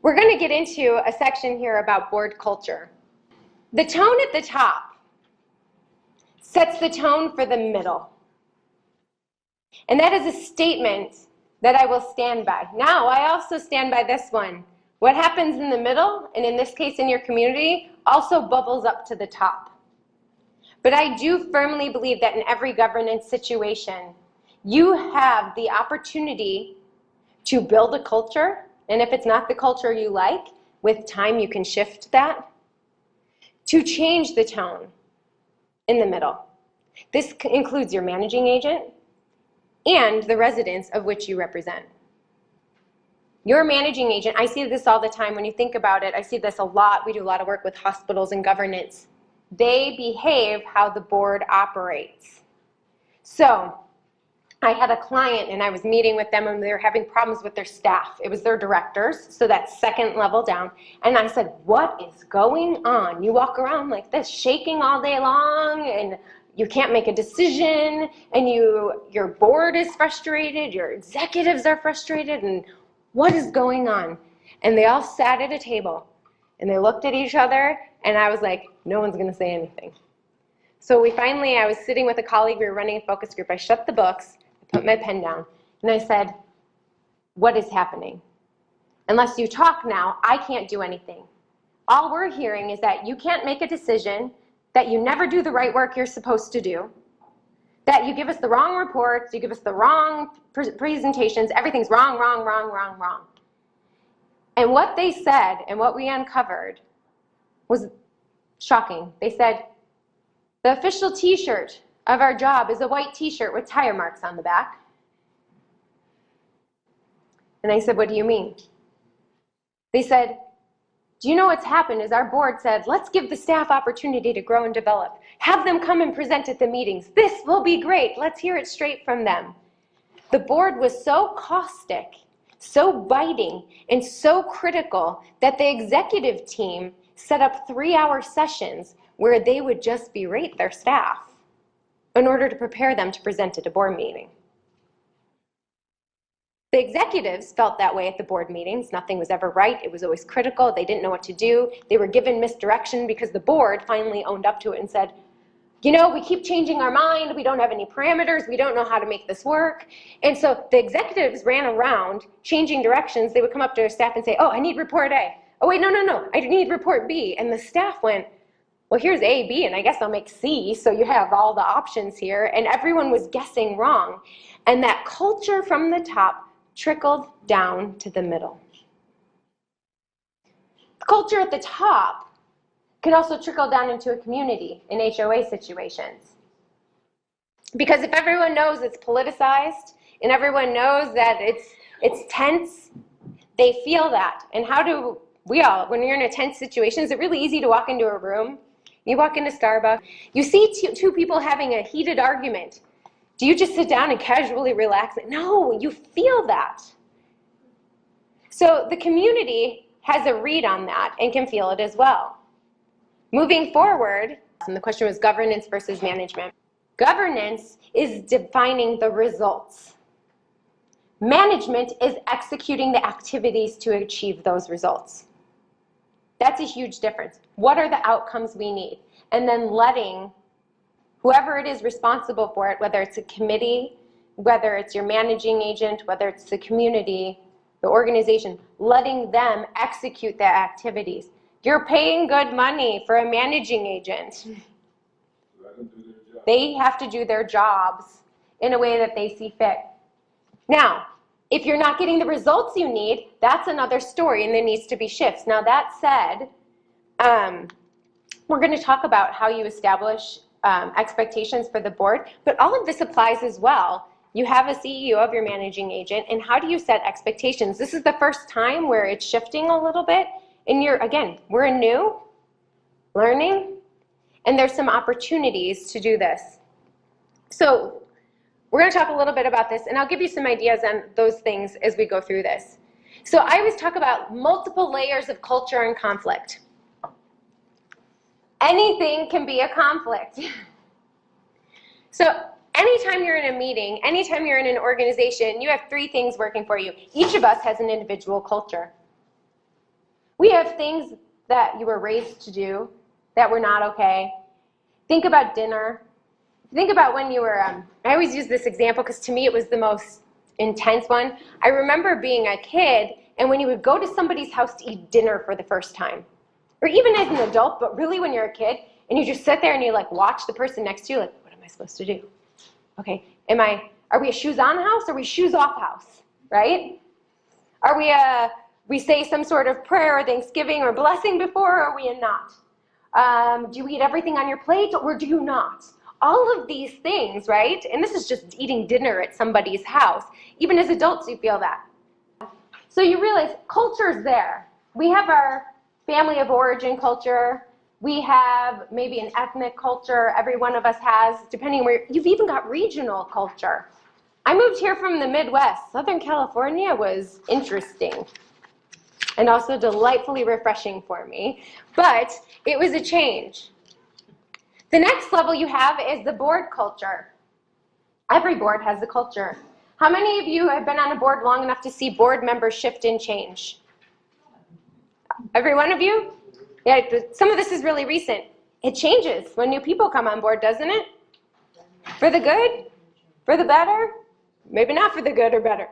We're going to get into a section here about board culture. The tone at the top sets the tone for the middle. And that is a statement that I will stand by. Now, I also stand by this one. What happens in the middle, and in this case in your community, also bubbles up to the top. But I do firmly believe that in every governance situation, you have the opportunity to build a culture, and if it's not the culture you like, with time you can shift that, to change the tone in the middle. This includes your managing agent and the residents of which you represent. Your managing agent, I see this all the time when you think about it, I see this a lot, we do a lot of work with hospitals and governance. They behave how the board operates. So, I had a client and I was meeting with them and they were having problems with their staff. It was their directors, so that's second level down. And I said, what is going on? You walk around like this, shaking all day long, and you can't make a decision, and your board is frustrated, your executives are frustrated, and what is going on? And they all sat at a table and they looked at each other, and I was like, no one's gonna say anything. So I was sitting with a colleague, we were running a focus group, I shut the books, I put my pen down, and I said, what is happening? Unless you talk now, I can't do anything. All we're hearing is that you can't make a decision, that you never do the right work you're supposed to do, that you give us the wrong reports, you give us the wrong presentations, everything's wrong, wrong, wrong, wrong, wrong. And what they said and what we uncovered was shocking. They said, the official t-shirt of our job is a white t-shirt with tire marks on the back. And I said, what do you mean? They said, do you know what's happened is our board said, let's give the staff opportunity to grow and develop. Have them come and present at the meetings. This will be great. Let's hear it straight from them. The board was so caustic, so biting, and so critical that the executive team set up 3-hour sessions where they would just berate their staff in order to prepare them to present at a board meeting. The executives felt that way at the board meetings. Nothing was ever right. It was always critical. They didn't know what to do. They were given misdirection because the board finally owned up to it and said, you know, we keep changing our mind. We don't have any parameters. We don't know how to make this work. And so the executives ran around changing directions. They would come up to their staff and say, oh, I need report A. Oh, wait, no, I need report B. And the staff went, well, here's A, B, and I guess I'll make C, so you have all the options here. And everyone was guessing wrong. And that culture from the top trickled down to the middle. The culture at the top can also trickle down into a community in HOA situations. Because if everyone knows it's politicized and everyone knows that it's tense, they feel that. And how do we all, when you're in a tense situation, is it really easy to walk into a room? You walk into Starbucks, you see two people having a heated argument. Do you just sit down and casually relax? No, you feel that. So the community has a read on that and can feel it as well. Moving forward, and the question was governance versus management. Governance is defining the results. Management is executing the activities to achieve those results. That's a huge difference. What are the outcomes we need? And then letting whoever it is responsible for it, whether it's a committee, whether it's your managing agent, whether it's the community, the organization, letting them execute the activities. You're paying good money for a managing agent. They have to do their jobs in a way that they see fit. Now, if you're not getting the results you need, that's another story, and there needs to be shifts. Now, that said, we're going to talk about how you establish expectations for the board, but all of this applies as well. You have a CEO of your managing agent, and how do you set expectations? This is the first time where it's shifting a little bit, and we're new, learning, and there's some opportunities to do this. So we're going to talk a little bit about this, and I'll give you some ideas on those things as we go through this. So I always talk about multiple layers of culture and conflict. Anything can be a conflict. So anytime you're in a meeting, anytime you're in an organization, you have 3 things working for you. Each of us has an individual culture. We have things that you were raised to do that were not okay. Think about dinner. Think about when you were, I always use this example because to me it was the most intense one. I remember being a kid and when you would go to somebody's house to eat dinner for the first time, or even as an adult, but really when you're a kid, and you just sit there and you like watch the person next to you, like, what am I supposed to do? Okay, are we a shoes on house or are we shoes off house, right? Are we say some sort of prayer or thanksgiving or blessing before, or are we not? Do you eat everything on your plate or do you not? All of these things, right? And this is just eating dinner at somebody's house. Even as adults, you feel that. So you realize culture's there. We have our family of origin culture. We have maybe an ethnic culture every one of us has, depending where, you've even got regional culture. I moved here from the Midwest. Southern California was interesting and also delightfully refreshing for me, but it was a change. The next level you have is the board culture. Every board has a culture. How many of you have been on a board long enough to see board members shift and change? Every one of you? Yeah, some of this is really recent. It changes when new people come on board, doesn't it? For the good? For the better? Maybe not for the good or better.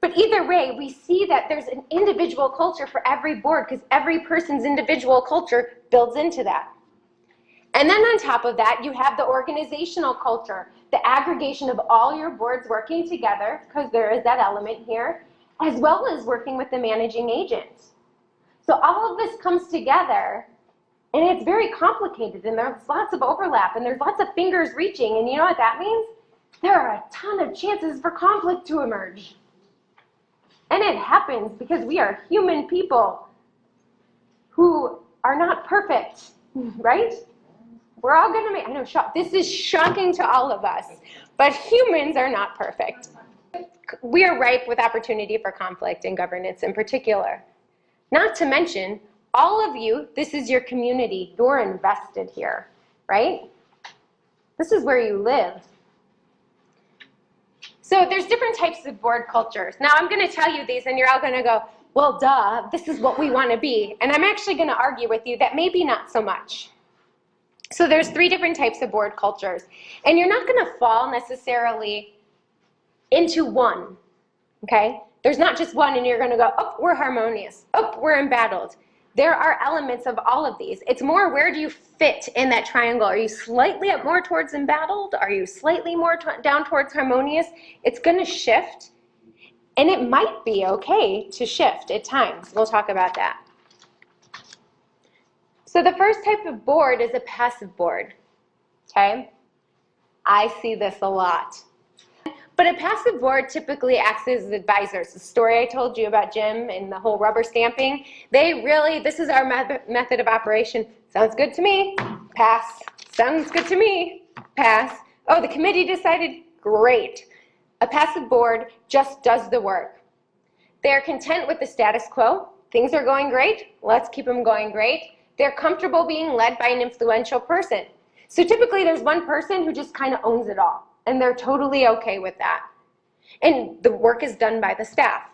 But either way, we see that there's an individual culture for every board because every person's individual culture builds into that. And then on top of that, you have the organizational culture, the aggregation of all your boards working together, because there is that element here, as well as working with the managing agent. So all of this comes together, and it's very complicated, and there's lots of overlap, and there's lots of fingers reaching, and you know what that means? There are a ton of chances for conflict to emerge. And it happens because we are human people who are not perfect, right? We're all going to make, I know, this is shocking to all of us, but humans are not perfect. We are ripe with opportunity for conflict and governance in particular. Not to mention, all of you, this is your community. You're invested here, right? This is where you live. So there's different types of board cultures. Now I'm going to tell you these and you're all going to go, well, duh, this is what we want to be. And I'm actually going to argue with you that maybe not so much. So there's 3 different types of board cultures. And you're not going to fall necessarily into one, okay? There's not just one and you're going to go, oh, we're harmonious. Oh, we're embattled. There are elements of all of these. It's more, where do you fit in that triangle? Are you slightly up more towards embattled? Are you slightly more down towards harmonious? It's going to shift. And it might be okay to shift at times. We'll talk about that. So the first type of board is a passive board, okay? I see this a lot. But a passive board typically acts as advisors. The story I told you about Jim and the whole rubber stamping, this is our method of operation. Sounds good to me, pass. Sounds good to me, pass. Oh, the committee decided, great. A passive board just does the work. They're content with the status quo. Things are going great, let's keep them going great. They're comfortable being led by an influential person. So typically there's one person who just kind of owns it all, and they're totally okay with that. And the work is done by the staff.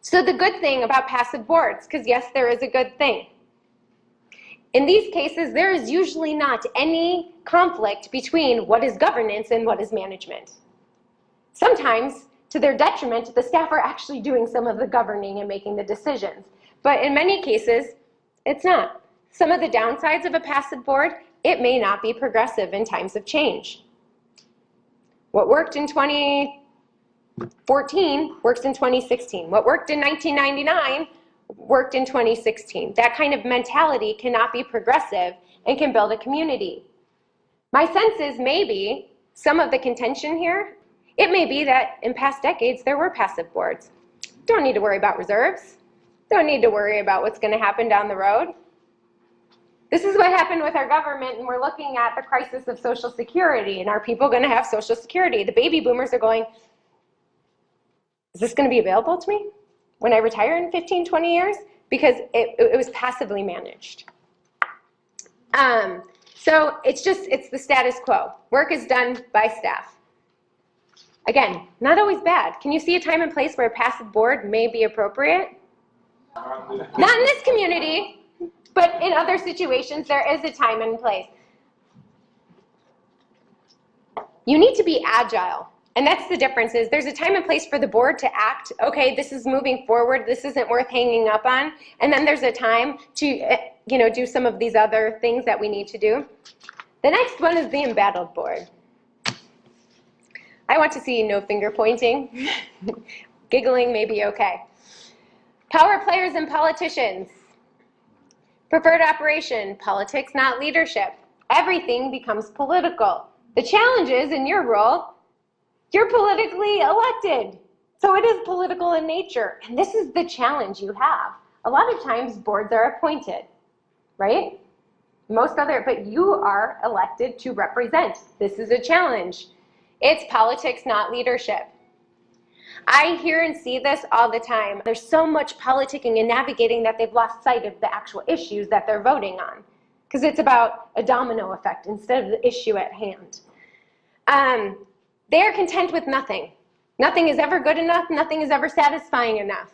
So the good thing about passive boards, because yes, there is a good thing. In these cases, there is usually not any conflict between what is governance and what is management. Sometimes, to their detriment, the staff are actually doing some of the governing and making the decisions. But in many cases, it's not. Some of the downsides of a passive board, it may not be progressive in times of change. What worked in 2014 works in 2016. What worked in 1999 worked in 2016. That kind of mentality cannot be progressive and can build a community. My sense is maybe some of the contention here, it may be that in past decades there were passive boards. Don't need to worry about reserves. Don't need to worry about what's going to happen down the road. This is what happened with our government, and we're looking at the crisis of Social Security, and are people going to have Social Security? The baby boomers are going, is this going to be available to me when I retire in 15, 20 years? Because it was passively managed. So it's the status quo. Work is done by staff. Again, not always bad. Can you see a time and place where a passive board may be appropriate? Not in this community, but in other situations, there is a time and place. You need to be agile. And that's the difference is there's a time and place for the board to act. Okay, this is moving forward. This isn't worth hanging up on. And then there's a time to, do some of these other things that we need to do. The next one is the embattled board. I want to see no finger pointing. Giggling may be okay. Power players and politicians. Preferred operation, politics, not leadership. Everything becomes political. The challenge is, in your role, you're politically elected. So it is political in nature. And this is the challenge you have. A lot of times boards are appointed, right? But you are elected to represent. This is a challenge. It's politics, not leadership. I hear and see this all the time. There's so much politicking and navigating that they've lost sight of the actual issues that they're voting on. Because it's about a domino effect instead of the issue at hand. They are content with nothing. Nothing is ever good enough. Nothing is ever satisfying enough.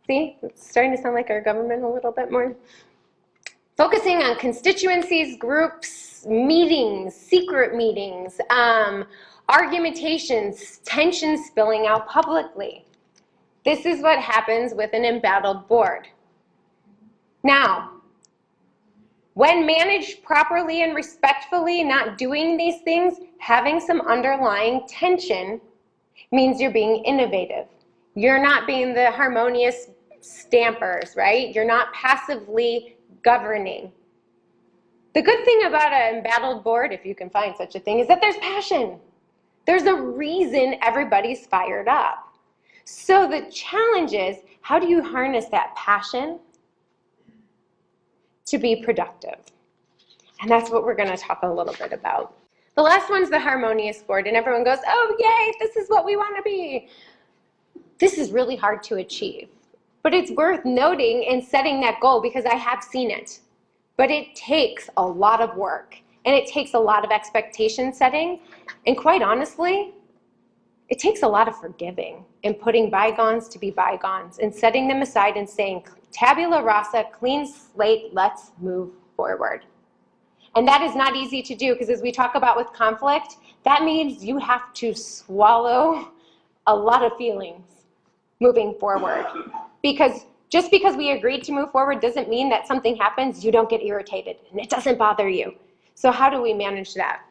See, it's starting to sound like our government a little bit more. Focusing on constituencies, groups, meetings, secret meetings, argumentations, tensions spilling out publicly. This is what happens with an embattled board. Now, when managed properly and respectfully, not doing these things, having some underlying tension means you're being innovative. You're not being the harmonious stampers, right? You're not passively governing. The good thing about an embattled board, if you can find such a thing, is that there's passion. There's a reason everybody's fired up. So the challenge is, how do you harness that passion to be productive? And that's what we're going to talk a little bit about. The last one's the Harmonious Board, and everyone goes, oh, yay, this is what we want to be. This is really hard to achieve, but it's worth noting and setting that goal because I have seen it. But it takes a lot of work, and it takes a lot of expectation setting, and quite honestly, it takes a lot of forgiving and putting bygones to be bygones and setting them aside and saying, tabula rasa, clean slate, let's move forward. And that is not easy to do because as we talk about with conflict, that means you have to swallow a lot of feelings moving forward. Because just because we agreed to move forward doesn't mean that something happens, you don't get irritated and it doesn't bother you. So how do we manage that?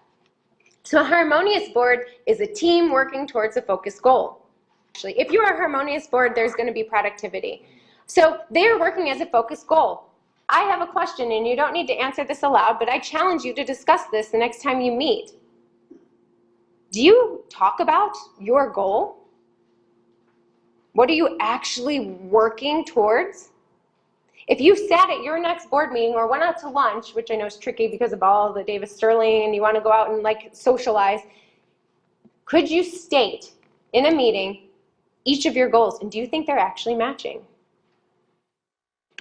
So a harmonious board is a team working towards a focused goal. Actually, if you are a harmonious board, there's going to be productivity. So they're working as a focused goal. I have a question, and you don't need to answer this aloud, but I challenge you to discuss this the next time you meet. Do you talk about your goal? What are you actually working towards? If you sat at your next board meeting or went out to lunch, which I know is tricky because of all the Davis Sterling and you want to go out and socialize, could you state in a meeting each of your goals, and do you think they're actually matching?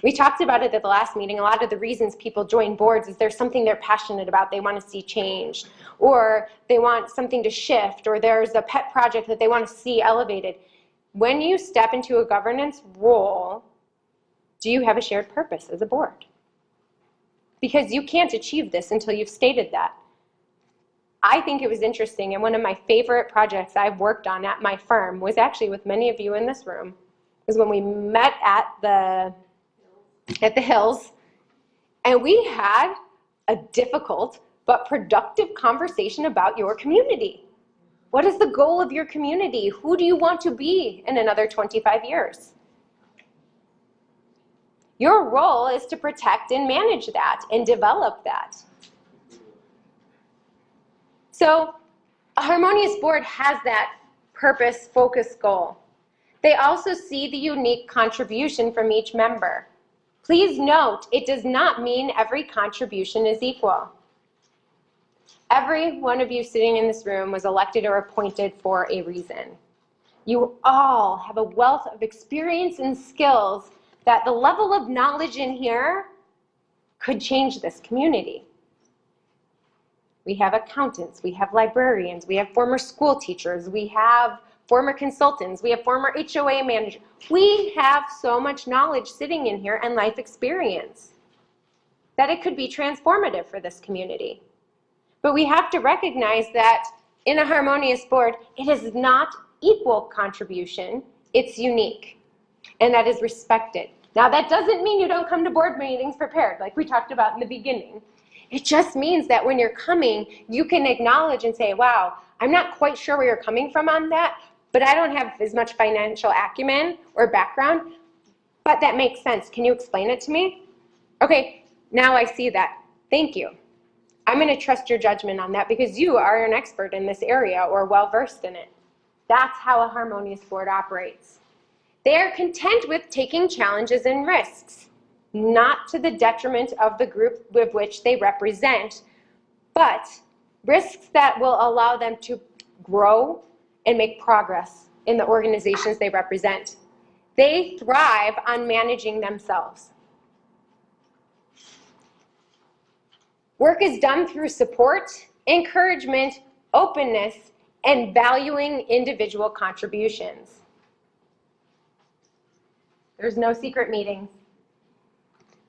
We talked about it at the last meeting. A lot of the reasons people join boards is there's something they're passionate about, they want to see changed, or they want something to shift, or there's a pet project that they want to see elevated. When you step into a governance role, do you have a shared purpose as a board? Because you can't achieve this until you've stated that. I think it was interesting, and one of my favorite projects I've worked on at my firm was actually with many of you in this room, was when we met at the Hills, and we had a difficult but productive conversation about your community. What is the goal of your community? Who do you want to be in another 25 years? Your role is to protect and manage that and develop that. So a harmonious board has that purpose, focus, goal. They also see the unique contribution from each member. Please note, it does not mean every contribution is equal. Every one of you sitting in this room was elected or appointed for a reason. You all have a wealth of experience and skills that the level of knowledge in here could change this community. We have accountants, we have librarians, we have former school teachers, we have former consultants, we have former HOA managers. We have so much knowledge sitting in here and life experience that it could be transformative for this community. But we have to recognize that in a harmonious board, it is not equal contribution, it's unique, and that is respected. Now, that doesn't mean you don't come to board meetings prepared, like we talked about in the beginning. It just means that when you're coming, you can acknowledge and say, wow, I'm not quite sure where you're coming from on that, but I don't have as much financial acumen or background, but that makes sense. Can you explain it to me? Okay, now I see that. Thank you. I'm going to trust your judgment on that because you are an expert in this area or well-versed in it. That's how a harmonious board operates. They are content with taking challenges and risks, not to the detriment of the group with which they represent, but risks that will allow them to grow and make progress in the organizations they represent. They thrive on managing themselves. Work is done through support, encouragement, openness, and valuing individual contributions. There's no secret meetings.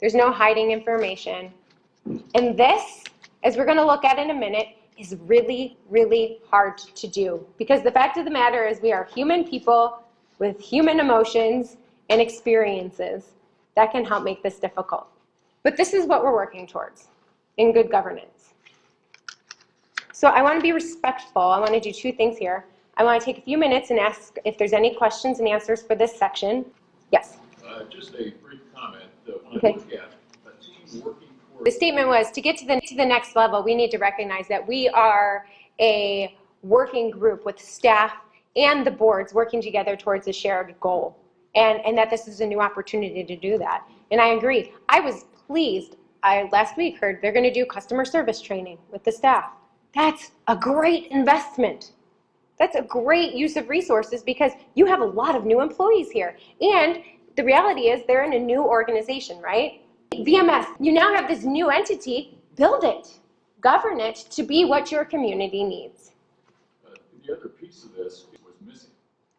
There's no hiding information. And this, as we're going to look at in a minute, is really, really hard to do. Because the fact of the matter is we are human people with human emotions and experiences that can help make this difficult. But this is what we're working towards in good governance. So I want to be respectful. I want to do two things here. I want to take a few minutes and ask if there's any questions and answers for this section. Yes? Just a brief comment. When Okay. I look at a team working The statement was, to get to the next level, we need to recognize that we are a working group with staff and the boards working together towards a shared goal, and that this is a new opportunity to do that. And I agree. I was pleased. I last week heard they're going to do customer service training with the staff. That's a great investment. That's a great use of resources because you have a lot of new employees here. And the reality is they're in a new organization, right? VMS, you now have this new entity, build it, govern it to be what your community needs. the other piece of this was missing.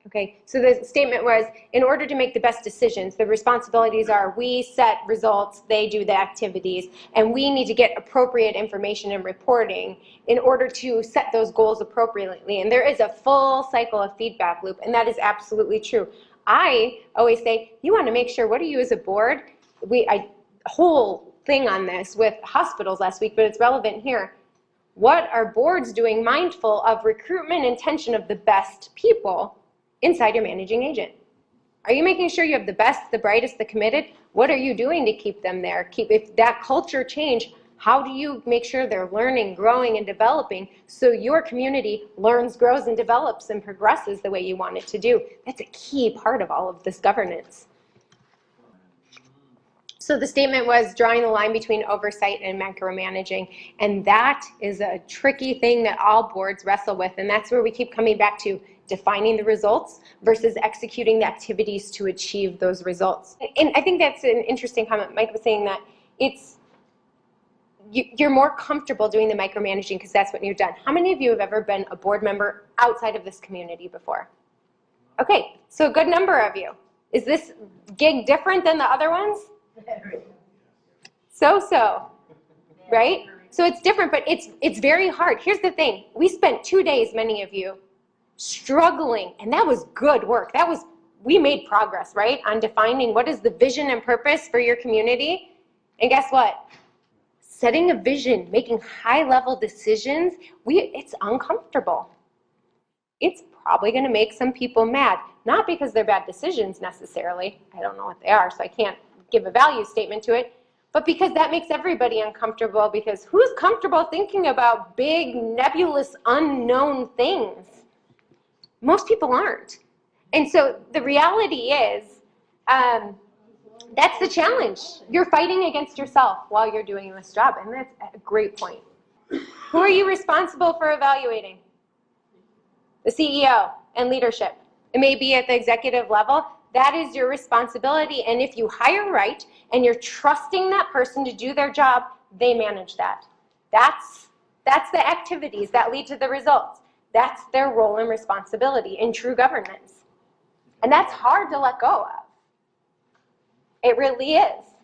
Okay, so the statement was, in order to make the best decisions, the responsibilities are we set results, they do the activities, and we need to get appropriate information and reporting in order to set those goals appropriately. And there is a full cycle of feedback loop, and that is absolutely true. I always say, you want to make sure, what are you as a board? Whole thing on this with hospitals last week, but it's relevant here. What are boards doing mindful of recruitment intention of the best people inside your managing agent? Are you making sure you have the best, the brightest, the committed? What are you doing to keep them there? If that culture change, how do you make sure they're learning, growing, and developing so your community learns, grows, and develops and progresses the way you want it to do? That's a key part of all of this governance. So the statement was drawing the line between oversight and micromanaging, and that is a tricky thing that all boards wrestle with, and that's where we keep coming back to defining the results versus executing the activities to achieve those results. And I think that's an interesting comment. Mike was saying that you're more comfortable doing the micromanaging because that's what you've done. How many of you have ever been a board member outside of this community before? Okay, so a good number of you. Is this gig different than the other ones? So, right? So it's different, but it's very hard. Here's the thing. We spent 2 days, many of you, struggling, and that was good work. We made progress, right, on defining what is the vision and purpose for your community. And guess what? Setting a vision, making high-level decisions, it's uncomfortable. It's probably going to make some people mad, not because they're bad decisions necessarily. I don't know what they are, so I can't give a value statement to it, but because that makes everybody uncomfortable, because who's comfortable thinking about big, nebulous, unknown things? Most people aren't. And so the reality is, that's the challenge. You're fighting against yourself while you're doing this job, and that's a great point. Who are you responsible for evaluating? The CEO and leadership. It may be at the executive level. That is your responsibility, and if you hire right and you're trusting that person to do their job, they manage that. That's the activities that lead to the results. That's their role and responsibility in true governance. And that's hard to let go of. It really is.